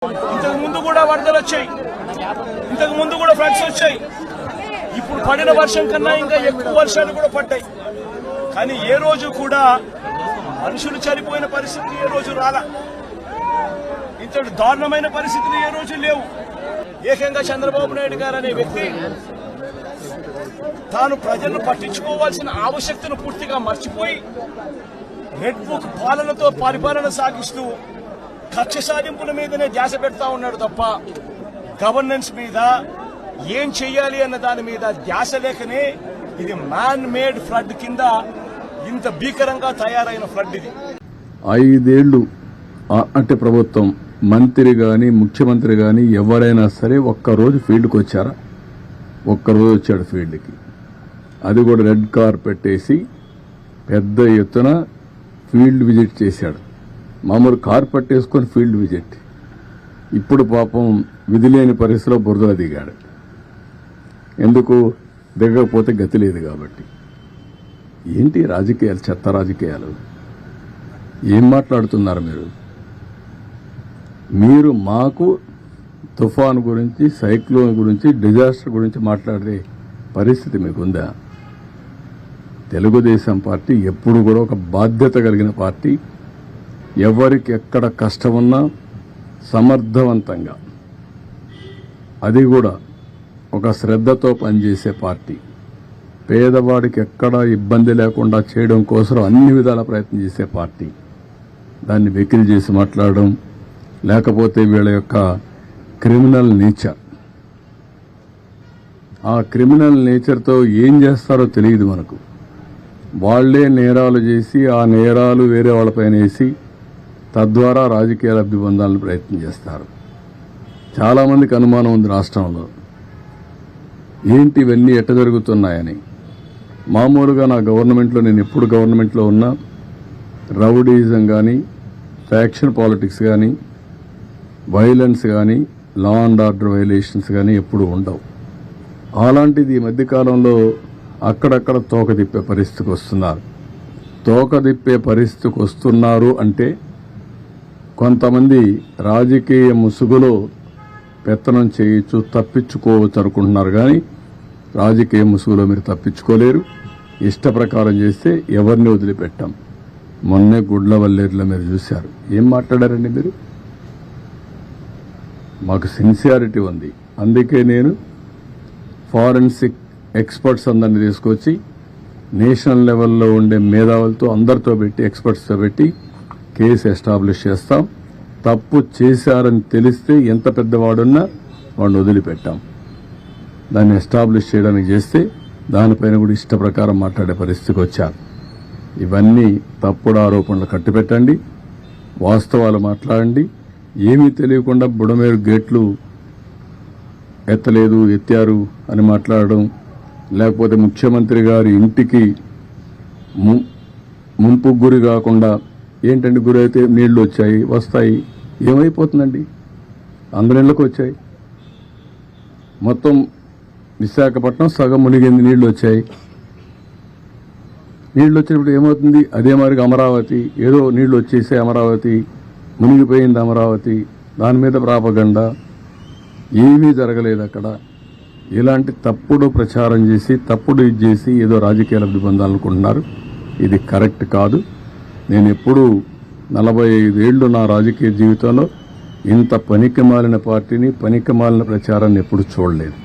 ఇంతకు ముందు కూడా వరదలు వచ్చాయి, ఇంతకు ముందు కూడా ఫ్లడ్స్ వచ్చాయి. ఇప్పుడు పడిన వర్షం కన్నా ఇంకా ఎక్కువ వర్షాలు కూడా పడ్డాయి. కానీ ఏ రోజు కూడా మనుషులు చనిపోయిన పరిస్థితి ఏ రోజు రాలా. ఇంతటి దారుణమైన పరిస్థితులు ఏ రోజు లేవు. ఏకంగా చంద్రబాబు నాయుడు గారు అనే వ్యక్తి తాను ప్రజలను పట్టించుకోవాల్సిన ఆవశ్యకతను పూర్తిగా మర్చిపోయి రెడ్ బుక్ పాలనతో పరిపాలన సాగిస్తూ కక్ష సాధింపుల మీదనే ధ్యాస పెడతా ఉన్నాడు తప్ప గవర్నెన్స్ మీద ఏం చెయ్యాలి అన్న దాని మీద ధ్యాస లేకనే ఇది మ్యాన్ మేడ్ ఫ్లడ్ కింద ఇంత భీకరంగా తయారైన ఫ్లడ్ ఇది. 5 ఏళ్లు అంటే ప్రభుత్వం మంత్రి గాని ముఖ్యమంత్రి గాని ఎవరైనా సరే ఒక్కరోజు ఫీల్డ్కి వచ్చారా? ఒక్కరోజు వచ్చాడు ఫీల్డ్కి. అది కూడా రెడ్ కార్పెట్ వేసి పెద్ద ఎత్తున ఫీల్డ్ విజిట్ చేశాడు. మామూలు కార్పెట్ వేసుకొని ఫీల్డ్ విజిట్. ఇప్పుడు పాపం విధిలేని పరిస్థితిలో బురదలో దిగాడు. ఎందుకు దిగకపోతే గతి లేదు కాబట్టి. ఏంటి రాజకీయాలు, చెత్త రాజకీయాలు? ఏం మాట్లాడుతున్నారు మీరు? మీరు మాకు తుఫాను గురించి, సైక్లోన్ గురించి, డిజాస్టర్ గురించి మాట్లాడే పరిస్థితి మీకుందా? తెలుగుదేశం పార్టీ ఎప్పుడు కూడా ఒక బాధ్యత కలిగిన పార్టీ. ఎవరికి ఎక్కడ కష్టమున్నా సమర్థవంతంగా, అది కూడా ఒక శ్రద్ధతో పనిచేసే పార్టీ. పేదవాడికి ఎక్కడ ఇబ్బంది లేకుండా చేయడం కోసం అన్ని విధాల ప్రయత్నం చేసే పార్టీ. దాన్ని వెకిలి చేసి మాట్లాడడం, లేకపోతే వీళ్ళ యొక్క క్రిమినల్ నేచర్, ఆ క్రిమినల్ నేచర్తో ఏం చేస్తారో తెలియదు మనకు. వాళ్లే నేరాలు చేసి ఆ నేరాలు వేరే వాళ్ళపైన వేసి తద్వారా రాజకీయ లబ్ధి పొందాలని ప్రయత్నం చేస్తారు. చాలామందికి అనుమానం ఉంది రాష్ట్రంలో, ఏంటి ఇవన్నీ ఎట్ట జరుగుతున్నాయని. మామూలుగా నా గవర్నమెంట్లో, నేను ఎప్పుడు గవర్నమెంట్లో ఉన్నా, రౌడీజం కానీ, ఫ్యాక్షన్ పాలిటిక్స్ కానీ, వైలెన్స్ కానీ, లా అండ్ ఆర్డర్ వైలేషన్స్ కానీ ఎప్పుడు ఉండవు. అలాంటిది ఈ మధ్యకాలంలో అక్కడక్కడ తోక తిప్పే పరిస్థితికి వస్తున్నారు. తోక తిప్పే పరిస్థితికి వస్తున్నారు అంటే కొంతమంది రాజకీయ ముసుగులో పెత్తనం చేయొచ్చు, తప్పించుకోవచ్చు అనుకుంటున్నారు. కానీ రాజకీయ ముసుగులో మీరు తప్పించుకోలేరు. ఇష్ట ప్రకారం చేస్తే ఎవరిని వదిలిపెట్టాం. మొన్నే గుడ్లవల్లేరులో మీరు చూశారు. ఏం మాట్లాడారండి మీరు? మాకు సిన్సియారిటీ ఉంది. అందుకే నేను ఫారెన్సిక్ ఎక్స్పర్ట్స్ అందరినీ తీసుకొచ్చి నేషనల్ లెవెల్లో ఉండే మేధావులతో అందరితో పెట్టి, ఎక్స్పర్ట్స్తో పెట్టి కేసు ఎస్టాబ్లిష్ చేస్తాం. తప్పు చేశారని తెలిస్తే ఎంత పెద్దవాడున్నా వాడిని వదిలిపెట్టాం. దాన్ని ఎస్టాబ్లిష్ చేయడానికి చేస్తే దానిపైన కూడా ఇష్ట ప్రకారం మాట్లాడే పరిస్థితికి వచ్చారు. ఇవన్నీ తప్పుడు ఆరోపణలు కట్టిపెట్టండి, వాస్తవాలు మాట్లాడండి. ఏమీ తెలియకుండా బుడమేరు గేట్లు ఎత్తలేదు, ఎత్తారు అని మాట్లాడడం, లేకపోతే ముఖ్యమంత్రి గారి ఇంటికి ముంపుకు గురి కాకుండా, ఏంటంటే గురి అయితే నీళ్లు వచ్చాయి, వస్తాయి, ఏమైపోతుందండి? అందరి ఇళ్లకు వచ్చాయి. మొత్తం విశాఖపట్నం సగం మునిగింది, నీళ్లు వచ్చాయి. నీళ్లు వచ్చినప్పుడు ఏమవుతుంది? అదే మరిగా అమరావతి, ఏదో నీళ్లు వచ్చేసే అమరావతి మునిగిపోయింది, అమరావతి, దాని మీద ప్రాపగండా. ఏమీ జరగలేదు అక్కడ. ఇలాంటి తప్పుడు ప్రచారం చేసి, తప్పుడు ఇది చేసి ఏదో రాజకీయ లబ్ధి పొందాలనుకుంటున్నారు. ఇది కరెక్ట్ కాదు. నేను ఎప్పుడూ 45 ఏళ్లు నా రాజకీయ జీవితంలో ఇంత పనికిమాలిన పార్టీని, పనికిమాలిన ప్రచారాన్ని ఎప్పుడు చూడలేదు.